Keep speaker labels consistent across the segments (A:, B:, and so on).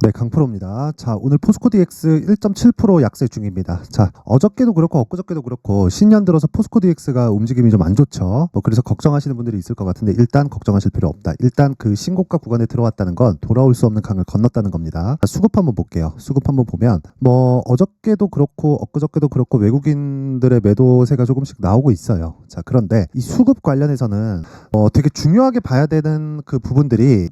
A: 네, 강프로입니다. 자, 오늘 포스코 DX 1.7% 약세 중입니다. 자, 어저께도 그렇고 엊그저께도 그렇고 신년 들어서 포스코 DX가 움직임이 좀 안 좋죠. 그래서 걱정하시는 분들이 있을 것 같은데 일단 걱정하실 필요 없다. 일단 그 신고가 구간에 들어왔다는 건 돌아올 수 없는 강을 건넜다는 겁니다. 자, 수급 한번 볼게요. 수급 한번 보면 어저께도 그렇고 엊그저께도 그렇고 외국인들의 매도세가 조금씩 나오고 있어요. 자, 그런데 이 수급 관련해서는 되게 중요하게 봐야 되는 그 부분들이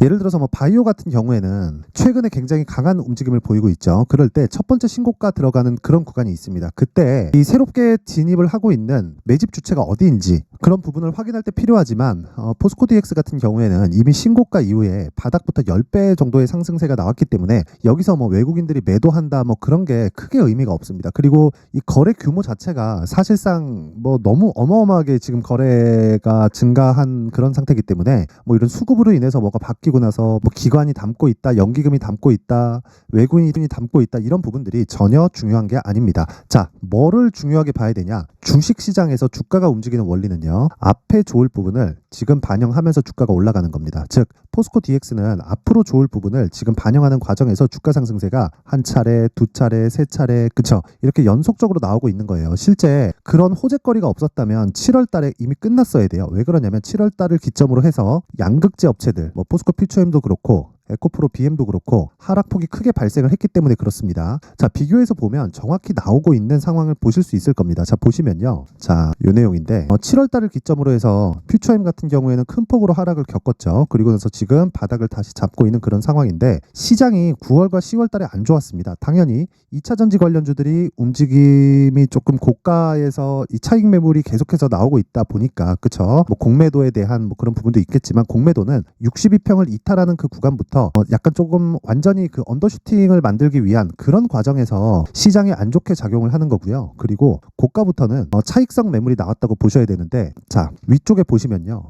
A: 예를 들어서 바이오 같은 경우에는 최근에 굉장히 강한 움직임을 보이고 있죠. 그럴 때 첫 번째 신고가 들어가는 그런 구간이 있습니다. 그때 이 새롭게 진입을 하고 있는 매집 주체가 어디인지 그런 부분을 확인할 때 필요하지만 포스코 DX 같은 경우에는 이미 신고가 이후에 바닥부터 10배 정도의 상승세가 나왔기 때문에 여기서 외국인들이 매도한다 그런 게 크게 의미가 없습니다. 그리고 이 거래 규모 자체가 사실상 너무 어마어마하게 지금 거래가 증가한 그런 상태이기 때문에 이런 수급으로 인해서 뭐가 바뀌고 나서 기관이 담고 있다, 연기금이 담고 있다, 외국인이 담고 있다, 이런 부분들이 전혀 중요한 게 아닙니다. 자, 뭐를 중요하게 봐야 되냐? 주식시장에서 주가가 움직이는 원리는요, 앞에 좋을 부분을 지금 반영하면서 주가가 올라가는 겁니다. 즉 포스코 DX는 앞으로 좋을 부분을 지금 반영하는 과정에서 주가 상승세가 한 차례, 두 차례, 세 차례, 그쵸? 이렇게 연속적으로 나오고 있는 거예요. 실제 그런 호재거리가 없었다면 7월 달에 이미 끝났어야 돼요. 왜 그러냐면 7월 달을 기점으로 해서 양극재 업체들, 포스코 퓨처엠도 그렇고 에코프로 BM도 그렇고 하락폭이 크게 발생을 했기 때문에 그렇습니다. 자, 비교해서 보면 정확히 나오고 있는 상황을 보실 수 있을 겁니다. 자, 보시면요. 자, 요 내용인데 7월 달을 기점으로 해서 퓨처엠 같은 경우에는 큰 폭으로 하락을 겪었죠. 그리고 나서 지금 바닥을 다시 잡고 있는 그런 상황인데 시장이 9월과 10월 달에 안 좋았습니다. 당연히 2차 전지 관련주들이 움직임이 조금 고가에서 이 차익 매물이 계속해서 나오고 있다 보니까 그쵸? 공매도에 대한 그런 부분도 있겠지만 공매도는 62평을 이탈하는 그 구간부터 약간 조금 완전히 그 언더슈팅을 만들기 위한 그런 과정에서 시장에 안 좋게 작용을 하는 거고요. 그리고 고가부터는 차익성 매물이 나왔다고 보셔야 되는데 자, 위쪽에 보시면요.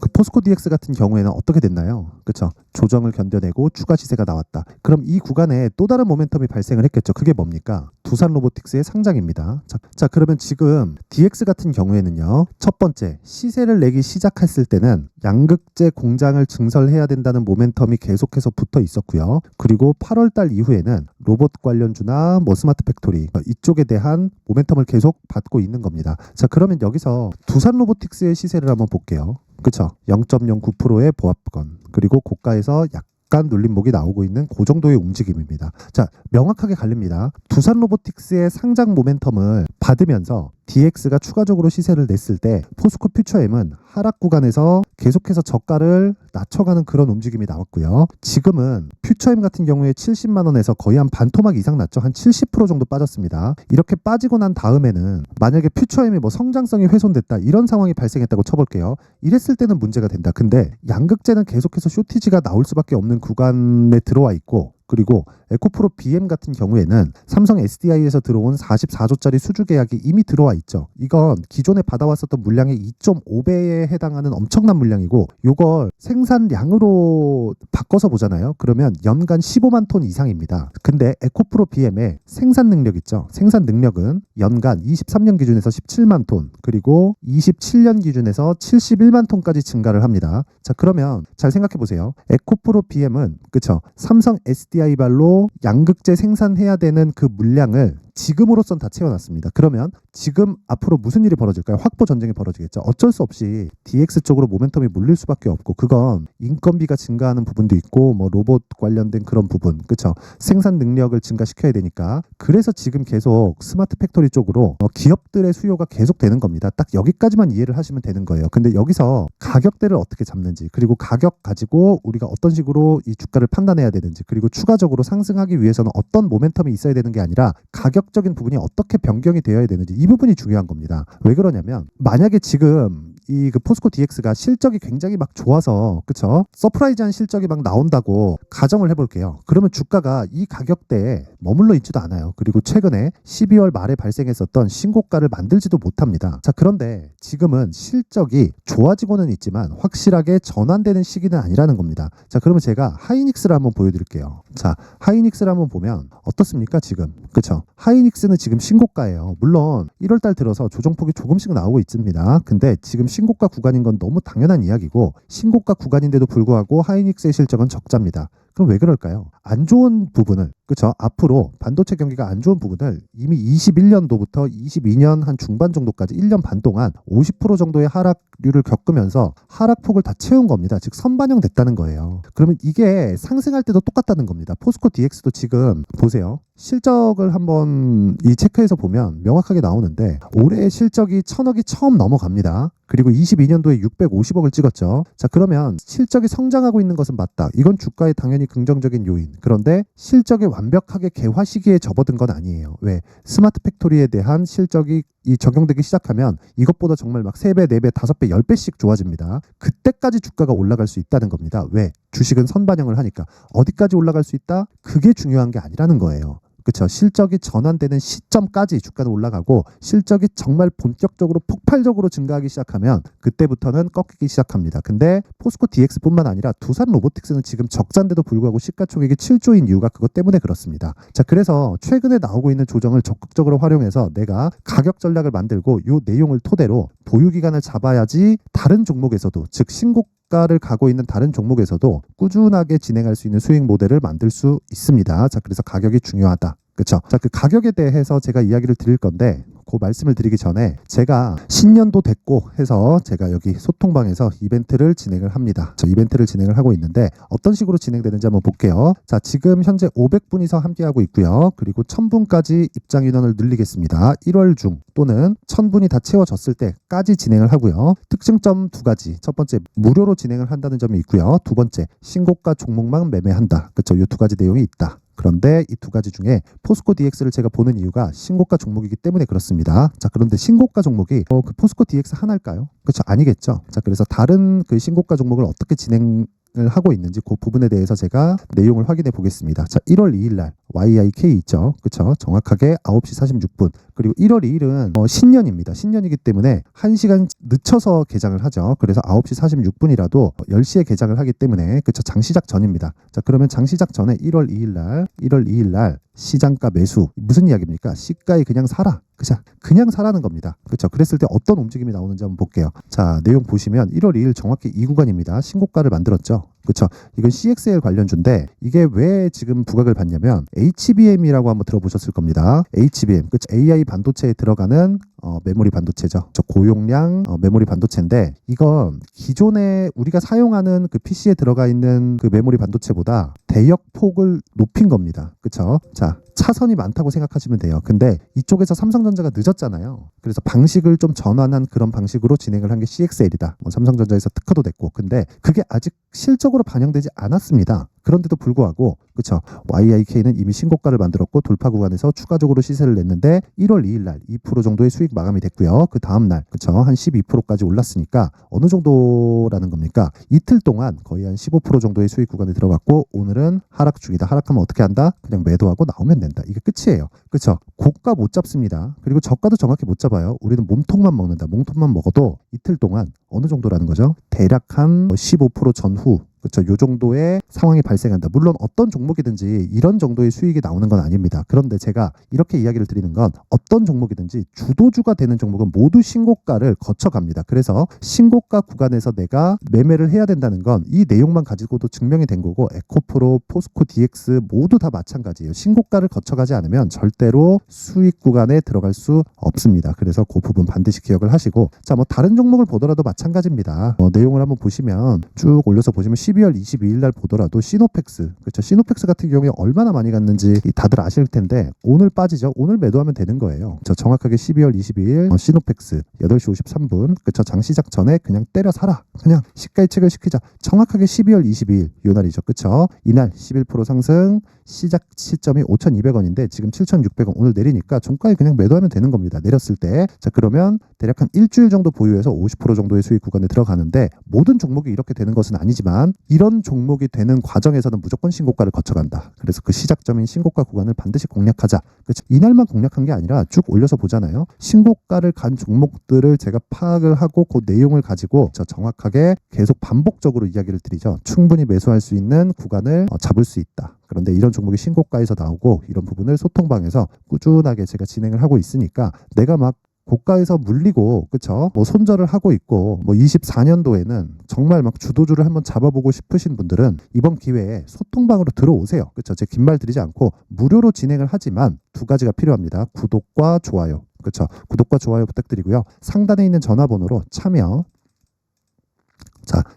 A: 그 포스코 DX 같은 경우에는 어떻게 됐나요? 그쵸? 조정을 견뎌내고 추가 시세가 나왔다. 그럼 이 구간에 또 다른 모멘텀이 발생을 했겠죠. 그게 뭡니까? 두산 로보틱스의 상장입니다. 자, 그러면 지금 DX 같은 경우에는요. 첫 번째, 시세를 내기 시작했을 때는 양극재 공장을 증설해야 된다는 모멘텀이 계속해서 붙어 있었고요. 그리고 8월 달 이후에는 로봇 관련주나 스마트 팩토리 이쪽에 대한 모멘텀을 계속 받고 있는 겁니다. 자, 그러면 여기서 두산 로보틱스의 시세를 한번 볼게요. 그쵸? 0.09%의 보합권, 그리고 고가에서 약간 눌림목이 나오고 있는 그 정도의 움직임입니다. 자, 명확하게 갈립니다. 두산 로보틱스의 상장 모멘텀을 받으면서 DX가 추가적으로 시세를 냈을 때 포스코 퓨처엠은 하락 구간에서 계속해서 저가를 낮춰가는 그런 움직임이 나왔고요. 지금은 퓨처엠 같은 경우에 70만 원에서 거의 한 반토막 이상 났죠. 한 70% 정도 빠졌습니다. 이렇게 빠지고 난 다음에는 만약에 퓨처엠이 성장성이 훼손됐다, 이런 상황이 발생했다고 쳐볼게요. 이랬을 때는 문제가 된다. 근데 양극재는 계속해서 쇼티지가 나올 수밖에 없는 구간에 들어와 있고, 그리고 에코프로 BM 같은 경우에는 삼성 SDI에서 들어온 44조짜리 수주 계약이 이미 들어와 있죠. 이건 기존에 받아왔었던 물량의 2.5배에 해당하는 엄청난 물량이고, 이걸 생산량으로 바꿔서 보잖아요. 그러면 연간 15만 톤 이상입니다. 근데 에코프로 BM의 생산 능력 있죠. 생산 능력은 연간 23년 기준에서 17만 톤, 그리고 27년 기준에서 71만 톤까지 증가를 합니다. 자, 그러면 잘 생각해 보세요. 에코프로 BM은 그쵸? 삼성 SDI발로 양극재 생산해야 되는 그 물량을 지금으로선 다 채워놨습니다. 그러면 지금 앞으로 무슨 일이 벌어질까요? 확보 전쟁이 벌어지겠죠. 어쩔 수 없이 DX 쪽으로 모멘텀이 몰릴 수밖에 없고, 그건 인건비가 증가하는 부분도 있고 로봇 관련된 그런 부분, 그렇죠? 생산 능력을 증가시켜야 되니까. 그래서 지금 계속 스마트 팩토리 쪽으로 기업들의 수요가 계속 되는 겁니다. 딱 여기까지만 이해를 하시면 되는 거예요. 근데 여기서 가격대를 어떻게 잡는지, 그리고 가격 가지고 우리가 어떤 식으로 이 주가를 판단해야 되는지, 그리고 추가적으로 상승하기 위해서는 어떤 모멘텀이 있어야 되는 게 아니라 가격적인 부분이 어떻게 변경이 되어야 되는지, 이 부분이 중요한 겁니다. 왜 그러냐면 만약에 지금 이 그 포스코 DX가 실적이 굉장히 막 좋아서 그쵸? 서프라이즈한 실적이 막 나온다고 가정을 해볼게요. 그러면 주가가 이 가격대에 머물러 있지도 않아요. 그리고 최근에 12월 말에 발생했었던 신고가를 만들지도 못합니다. 자, 그런데 지금은 실적이 좋아지고는 있지만 확실하게 전환되는 시기는 아니라는 겁니다. 자, 그러면 제가 하이닉스를 한번 보여드릴게요. 자, 하이닉스를 한번 보면 어떻습니까 지금? 그쵸? 하이닉스는 지금 신고가예요. 물론 1월달 들어서 조정폭이 조금씩 나오고 있습니다. 근데 지금 신고가 구간인 건 너무 당연한 이야기고, 신고가 구간인데도 불구하고 하이닉스의 실적은 적자입니다. 그럼 왜 그럴까요? 안 좋은 부분을, 그렇죠? 앞으로 반도체 경기가 안 좋은 부분을 이미 21년도부터 22년 한 중반 정도까지 1년 반 동안 50% 정도의 하락률을 겪으면서 하락폭을 다 채운 겁니다. 즉 선반영됐다는 거예요. 그러면 이게 상승할 때도 똑같다는 겁니다. 포스코 DX도 지금 보세요. 실적을 한번 이 체크해서 보면 명확하게 나오는데 올해 실적이 1000억이 처음 넘어갑니다. 그리고 22년도에 650억을 찍었죠. 자, 그러면 실적이 성장하고 있는 것은 맞다. 이건 주가에 당연히 긍정적인 요인. 그런데 실적이 완벽하게 개화 시기에 접어든 건 아니에요. 왜? 스마트 팩토리에 대한 실적이 적용되기 시작하면 이것보다 정말 막 3배, 4배, 5배, 10배씩 좋아집니다. 그때까지 주가가 올라갈 수 있다는 겁니다. 왜? 주식은 선반영을 하니까. 어디까지 올라갈 수 있다? 그게 중요한 게 아니라는 거예요. 그렇죠. 실적이 전환되는 시점까지 주가는 올라가고 실적이 정말 본격적으로 폭발적으로 증가하기 시작하면 그때부터는 꺾이기 시작합니다. 근데 포스코 DX뿐만 아니라 두산 로보틱스는 지금 적자인데도 불구하고 시가총액이 7조인 이유가 그것 때문에 그렇습니다. 자, 그래서 최근에 나오고 있는 조정을 적극적으로 활용해서 내가 가격 전략을 만들고 이 내용을 토대로 보유기간을 잡아야지 다른 종목에서도, 즉 신고가를 가고 있는 다른 종목에서도 꾸준하게 진행할 수 있는 수익 모델을 만들 수 있습니다. 자, 그래서 가격이 중요하다. 그렇죠. 자, 그 가격에 대해서 제가 이야기를 드릴 건데 그 말씀을 드리기 전에 제가 신년도 됐고 해서 제가 여기 소통방에서 이벤트를 진행을 합니다. 저 이벤트를 진행을 하고 있는데 어떤 식으로 진행되는지 한번 볼게요. 자, 지금 현재 500분이서 함께하고 있고요. 그리고 1000분까지 입장 인원을 늘리겠습니다. 1월 중 또는 1000분이 다 채워졌을 때까지 진행을 하고요. 특징점 2가지. 첫 번째, 무료로 진행을 한다는 점이 있고요. 두 번째, 신고가 종목만 매매한다. 그렇죠. 이 2가지 내용이 있다. 그런데 이 2가지 중에 포스코 DX를 제가 보는 이유가 신고가 종목이기 때문에 그렇습니다. 자, 그런데 신고가 종목이 그 포스코 DX 하나일까요? 그렇죠. 아니겠죠. 자, 그래서 다른 그 신고가 종목을 어떻게 진행을 하고 있는지 그 부분에 대해서 제가 내용을 확인해 보겠습니다. 자, 1월 2일 날 YIK 있죠. 그렇죠. 정확하게 9시 46분. 그리고 1월 2일은 신년입니다. 신년이기 때문에 1시간 늦춰서 개장을 하죠. 그래서 9시 46분이라도 10시에 개장을 하기 때문에 그렇죠. 장시작 전입니다. 자, 그러면 장시작 전에 1월 2일 날 시장가 매수. 무슨 이야기입니까? 시가에 그냥 사라. 그냥 사라는 겁니다. 그렇죠. 그랬을 때 어떤 움직임이 나오는지 한번 볼게요. 자, 내용 보시면 1월 2일 정확히 이 구간입니다. 신고가를 만들었죠. 그렇죠. 이건 CXL 관련주인데 이게 왜 지금 부각을 받냐면 HBM이라고 한번 들어보셨을 겁니다. HBM, 그렇죠. AI 반도체에 들어가는 메모리 반도체죠. 저 고용량 메모리 반도체인데 이건 기존에 우리가 사용하는 그 PC에 들어가 있는 그 메모리 반도체보다 대역폭을 높인 겁니다. 그렇죠. 자, 차선이 많다고 생각하시면 돼요. 근데 이쪽에서 삼성전자가 늦었잖아요. 그래서 방식을 좀 전환한 그런 방식으로 진행을 한 게 CXL이다. 삼성전자에서 특허도 됐고. 근데 그게 아직 실적으로 반영되지 않았습니다. 그런데도 불구하고 그렇죠. YIK는 이미 신고가를 만들었고 돌파 구간에서 추가적으로 시세를 냈는데 1월 2일 날 2% 정도의 수익 마감이 됐고요. 그 다음 날 그렇죠. 한 12%까지 올랐으니까 어느 정도라는 겁니까? 이틀 동안 거의 한 15% 정도의 수익 구간에 들어갔고 오늘은 하락 중이다. 하락하면 어떻게 한다? 그냥 매도하고 나오면 된다. 이게 끝이에요. 그렇죠. 고가 못 잡습니다. 그리고 저가도 정확히 못 잡아요. 우리는 몸통만 먹는다. 몸통만 먹어도 이틀 동안 어느 정도라는 거죠? 대략 한 15% 전후 그렇죠. 요 정도의 상황이 발생한다. 물론 어떤 종목이든지 이런 정도의 수익이 나오는 건 아닙니다. 그런데 제가 이렇게 이야기를 드리는 건 어떤 종목이든지 주도주가 되는 종목은 모두 신고가를 거쳐갑니다. 그래서 신고가 구간에서 내가 매매를 해야 된다는 건 이 내용만 가지고도 증명이 된 거고 에코프로, 포스코 DX 모두 다 마찬가지예요. 신고가를 거쳐가지 않으면 절대로 수익 구간에 들어갈 수 없습니다. 그래서 그 부분 반드시 기억을 하시고 자, 뭐 다른 종목을 보더라도 마찬가지입니다. 내용을 한번 보시면 쭉 올려서 보시면 12월 22일 날 보더라도 시노펙스, 그렇죠. 시노펙스 같은 경우에 얼마나 많이 갔는지 다들 아실 텐데 오늘 빠지죠. 오늘 매도하면 되는 거예요. 저 정확하게 12월 22일 시노펙스 8시 53분, 그렇죠. 장시작 전에 그냥 때려 사라. 그냥 시가에 체결시키자. 정확하게 12월 22일 요 날이죠. 그렇죠. 이날 11% 상승, 시작 시점이 5,200원인데 지금 7,600원 오늘 내리니까 종가에 그냥 매도하면 되는 겁니다. 내렸을 때. 자, 그러면 대략 한 일주일 정도 보유해서 50% 정도의 수익 구간에 들어가는데 모든 종목이 이렇게 되는 것은 아니지만 이런 종목이 되는 과정에서는 무조건 신고가를 거쳐간다. 그래서 그 시작점인 신고가 구간을 반드시 공략하자. 그렇죠. 이날만 공략한 게 아니라 쭉 올려서 보잖아요. 신고가를 간 종목들을 제가 파악을 하고 그 내용을 가지고 저 정확하게 계속 반복적으로 이야기를 드리죠. 충분히 매수할 수 있는 구간을 잡을 수 있다. 그런데 이런 종목이 신고가에서 나오고 이런 부분을 소통방에서 꾸준하게 제가 진행을 하고 있으니까 내가 막 고가에서 물리고 그쵸? 뭐 손절을 하고 있고 뭐 24년도에는 정말 막 주도주를 한번 잡아보고 싶으신 분들은 이번 기회에 소통방으로 들어오세요. 그쵸? 제 긴 말 드리지 않고 무료로 진행을 하지만 두 가지가 필요합니다. 구독과 좋아요. 그쵸? 구독과 좋아요 부탁드리고요. 상단에 있는 전화번호로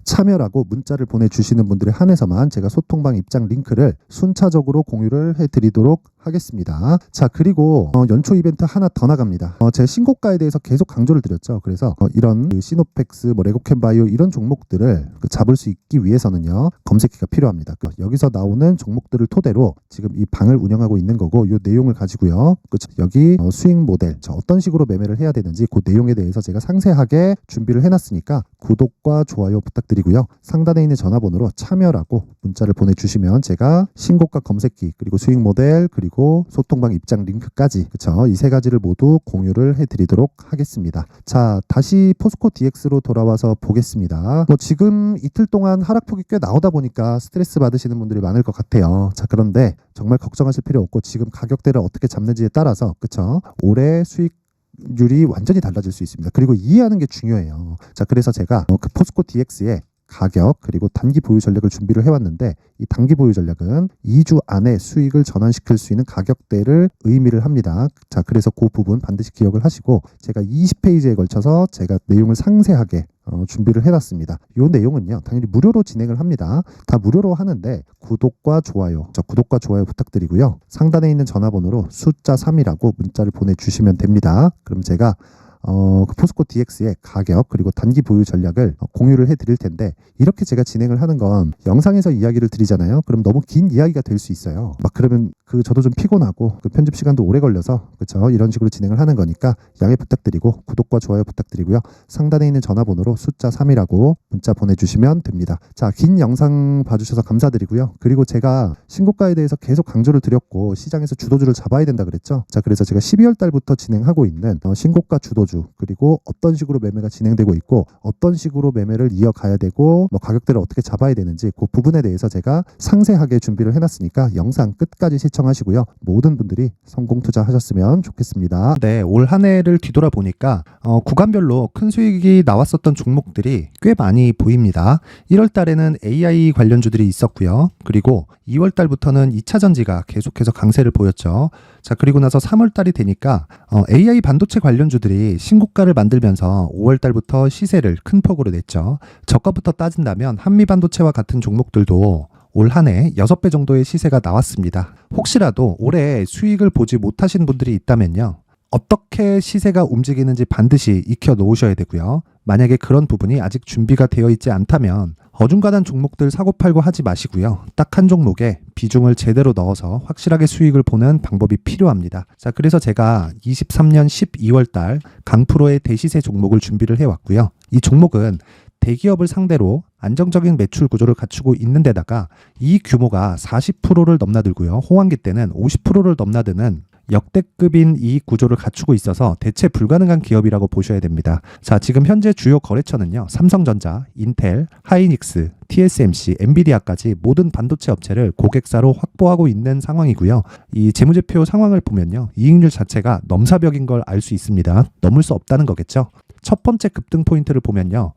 A: 참여라고 문자를 보내주시는 분들에 한해서만 제가 소통방 입장 링크를 순차적으로 공유를 해드리도록 하겠습니다. 자, 그리고 연초 이벤트 하나 더 나갑니다. 제 신고가에 대해서 계속 강조를 드렸죠. 그래서 이런 시노펙스, 뭐 레고캠바이오 이런 종목들을 잡을 수 있기 위해서는요, 검색기가 필요합니다. 여기서 나오는 종목들을 토대로 지금 이 방을 운영하고 있는 거고, 이 내용을 가지고요, 여기 수익 모델, 어떤 식으로 매매를 해야 되는지 그 내용에 대해서 제가 상세하게 준비를 해놨으니까 구독과 좋아요 부탁드리고요. 상단에 있는 전화번호로 참여라고 문자를 보내주시면 제가 신고가 검색기, 그리고 수익 모델, 그리고 소통방 입장 링크까지, 그쵸? 이 세 가지를 모두 공유를 해드리도록 하겠습니다. 자, 다시 포스코 DX로 돌아와서 보겠습니다. 뭐 지금 이틀 동안 하락폭이 꽤 나오다 보니까 스트레스 받으시는 분들이 많을 것 같아요. 자, 그런데 정말 걱정하실 필요 없고 지금 가격대를 어떻게 잡는지에 따라서, 그쵸? 올해 수익률이 완전히 달라질 수 있습니다. 그리고 이해하는 게 중요해요. 자, 그래서 제가 그 포스코 DX의 가격 그리고 단기 보유 전략을 준비를 해왔는데, 이 단기 보유 전략은 2주 안에 수익을 전환시킬 수 있는 가격대를 의미를 합니다. 자, 그래서 그 부분 반드시 기억을 하시고, 제가 20페이지에 걸쳐서 제가 내용을 상세하게 준비를 해놨습니다. 이 내용은요, 당연히 무료로 진행을 합니다. 다 무료로 하는데 구독과 좋아요, 구독과 좋아요 부탁드리고요. 상단에 있는 전화번호로 숫자 3이라고 문자를 보내주시면 됩니다. 그럼 제가 그 포스코 DX의 가격 그리고 단기 보유 전략을 공유를 해드릴 텐데, 이렇게 제가 진행을 하는 건 영상에서 이야기를 드리잖아요. 그럼 너무 긴 이야기가 될 수 있어요. 막 그러면 저도 좀 피곤하고 편집 시간도 오래 걸려서, 그렇죠? 이런 식으로 진행을 하는 거니까 양해 부탁드리고 구독과 좋아요 부탁드리고요. 상단에 있는 전화번호로 숫자 3이라고 문자 보내주시면 됩니다. 자, 긴 영상 봐주셔서 감사드리고요. 그리고 제가 신고가에 대해서 계속 강조를 드렸고 시장에서 주도주를 잡아야 된다 그랬죠. 자, 그래서 제가 12월 달부터 진행하고 있는 신고가 주도주, 그리고 어떤 식으로 매매가 진행되고 있고 어떤 식으로 매매를 이어가야 되고 뭐 가격대를 어떻게 잡아야 되는지 그 부분에 대해서 제가 상세하게 준비를 해놨으니까 영상 끝까지 시청하시고요. 모든 분들이 성공 투자하셨으면 좋겠습니다. 네, 올 한 해를 뒤돌아보니까 구간별로 큰 수익이 나왔었던 종목들이 꽤 많이 보입니다. 1월 달에는 AI 관련주들이 있었고요. 그리고 2월 달부터는 2차 전지가 계속해서 강세를 보였죠. 자, 그리고 나서 3월 달이 되니까 AI 반도체 관련주들이 신고가를 만들면서 5월 달부터 시세를 큰 폭으로 냈죠. 저가부터 따진다면 한미반도체와 같은 종목들도 올 한 해 6배 정도의 시세가 나왔습니다. 혹시라도 올해 수익을 보지 못하신 분들이 있다면요, 어떻게 시세가 움직이는지 반드시 익혀 놓으셔야 되고요. 만약에 그런 부분이 아직 준비가 되어 있지 않다면 어중간한 종목들 사고팔고 하지 마시고요. 딱 한 종목에 비중을 제대로 넣어서 확실하게 수익을 보는 방법이 필요합니다. 자, 그래서 제가 23년 12월 달 강프로의 대시세 종목을 준비를 해왔고요. 이 종목은 대기업을 상대로 안정적인 매출 구조를 갖추고 있는 데다가 이 규모가 40%를 넘나들고요. 호황기 때는 50%를 넘나드는 역대급인 이익 구조를 갖추고 있어서 대체 불가능한 기업이라고 보셔야 됩니다. 자, 지금 현재 주요 거래처는요, 삼성전자, 인텔, 하이닉스, TSMC, 엔비디아까지 모든 반도체 업체를 고객사로 확보하고 있는 상황이고요. 이 재무제표 상황을 보면요, 이익률 자체가 넘사벽인 걸 알 수 있습니다. 넘을 수 없다는 거겠죠. 첫 번째 급등 포인트를 보면요,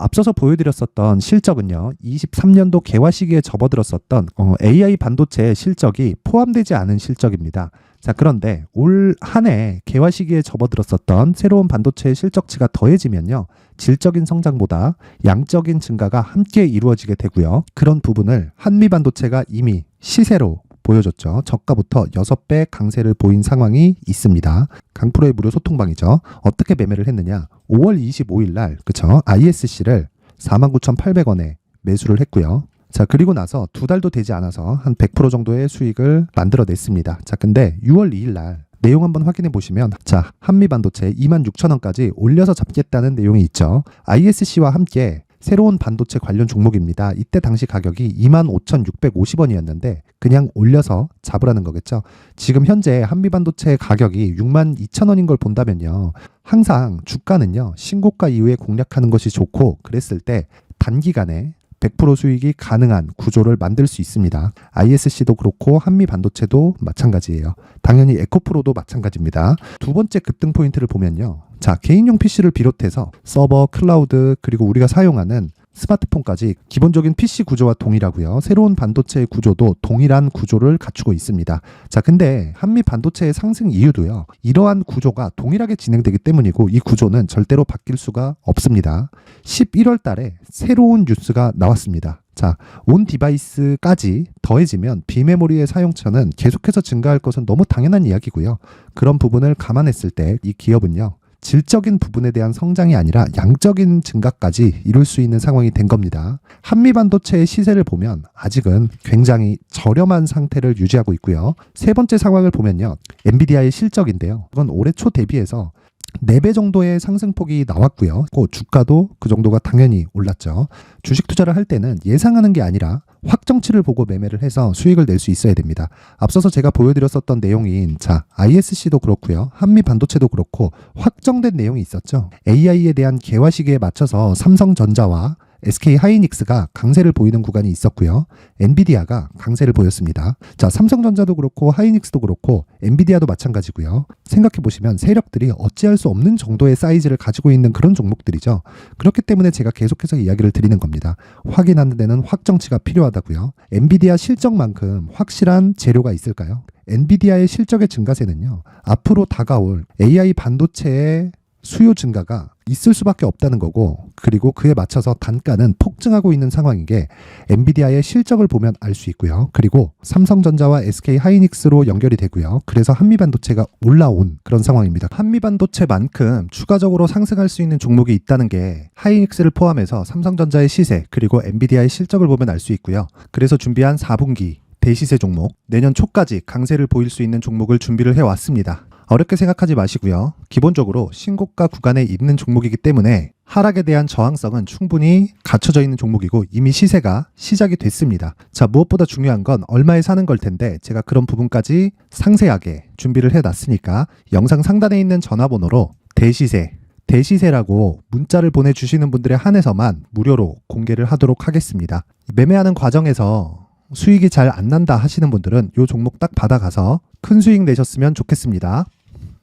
A: 앞서서 보여드렸었던 실적은요, 23년도 개화 시기에 접어들었었던 AI 반도체의 실적이 포함되지 않은 실적입니다. 자, 그런데 올 한 해 개화 시기에 접어들었었던 새로운 반도체의 실적치가 더해지면요, 질적인 성장보다 양적인 증가가 함께 이루어지게 되고요. 그런 부분을 한미반도체가 이미 시세로 보여줬죠. 저가부터 6배 강세를 보인 상황이 있습니다. 강프로의 무료 소통방이죠. 어떻게 매매를 했느냐? 5월 25일 날, 그쵸? ISC를 49,800원에 매수를 했고요. 자, 그리고 나서 2달도 되지 않아서 한 100% 정도의 수익을 만들어냈습니다. 자, 근데 6월 2일 날 내용 한번 확인해 보시면, 자, 한미반도체 26,000원까지 올려서 잡겠다는 내용이 있죠. ISC와 함께 새로운 반도체 관련 종목입니다. 이때 당시 가격이 25,650원이었는데 그냥 올려서 잡으라는 거겠죠. 지금 현재 한미반도체 가격이 62,000원인 걸 본다면요, 항상 주가는요, 신고가 이후에 공략하는 것이 좋고, 그랬을 때 단기간에
B: 100% 수익이 가능한 구조를 만들 수 있습니다. ISC도 그렇고 한미반도체도 마찬가지예요. 당연히 에코프로도 마찬가지입니다. 두 번째 급등 포인트를 보면요. 자, 개인용 PC를 비롯해서 서버, 클라우드, 그리고 우리가 사용하는 스마트폰까지 기본적인 PC 구조와 동일하고요. 새로운 반도체의 구조도 동일한 구조를 갖추고 있습니다. 자, 근데 한미 반도체의 상승 이유도요. 이러한 구조가 동일하게 진행되기 때문이고 이 구조는 절대로 바뀔 수가 없습니다. 11월 달에 새로운 뉴스가 나왔습니다. 자, 온 디바이스까지 더해지면 비메모리의 사용처는 계속해서 증가할 것은 너무 당연한 이야기고요. 그런 부분을 감안했을 때 이 기업은요. 질적인 부분에 대한 성장이 아니라 양적인 증가까지 이룰 수 있는 상황이 된 겁니다. 한미반도체의 시세를 보면 아직은 굉장히 저렴한 상태를 유지하고 있고요. 세 번째 상황을 보면요. 엔비디아의 실적인데요. 이건 올해 초 대비해서 4배 정도의 상승폭이 나왔고요. 주가도 그 정도가 당연히 올랐죠. 주식 투자를 할 때는 예상하는 게 아니라 확정치를 보고 매매를 해서 수익을 낼 수 있어야 됩니다. 앞서서 제가 보여드렸었던 내용인 ISC도 그렇고요. 한미 반도체도 그렇고 확정된 내용이 있었죠. AI에 대한 개화 시기에 맞춰서 삼성전자와 SK 하이닉스가 강세를 보이는 구간이 있었고요. 엔비디아가 강세를 보였습니다. 자, 삼성전자도 그렇고 하이닉스도 그렇고 엔비디아도 마찬가지고요. 생각해 보시면 세력들이 어찌할 수 없는 정도의 사이즈를 가지고 있는 그런 종목들이죠. 그렇기 때문에 제가 계속해서 이야기를 드리는 겁니다. 확인하는 데는 확정치가 필요하다고요. 엔비디아 실적만큼 확실한 재료가 있을까요? 엔비디아의 실적의 증가세는요. 앞으로 다가올 AI 반도체의 수요 증가가 있을 수밖에 없다는 거고, 그리고 그에 맞춰서 단가는 폭증하고 있는 상황인 게 엔비디아의 실적을 보면 알 수 있고요. 그리고 삼성전자와 SK 하이닉스로 연결이 되고요. 그래서 한미반도체가 올라온 그런 상황입니다. 한미반도체만큼 추가적으로 상승할 수 있는 종목이 있다는 게 하이닉스를 포함해서 삼성전자의 시세 그리고 엔비디아의 실적을 보면 알 수 있고요. 그래서 준비한 4분기 대시세 종목, 내년 초까지 강세를 보일 수 있는 종목을 준비를 해왔습니다. 어렵게 생각하지 마시고요. 기본적으로 신고가 구간에 있는 종목이기 때문에 하락에 대한 저항성은 충분히 갖춰져 있는 종목이고 이미 시세가 시작이 됐습니다. 자, 무엇보다 중요한 건 얼마에 사는 걸 텐데 제가 그런 부분까지 상세하게 준비를 해놨으니까 영상 상단에 있는 전화번호로 대시세라고 문자를 보내주시는 분들에 한해서만 무료로 공개를 하도록 하겠습니다. 매매하는 과정에서 수익이 잘 안 난다 하시는 분들은 이 종목 딱 받아가서 큰 수익 내셨으면 좋겠습니다.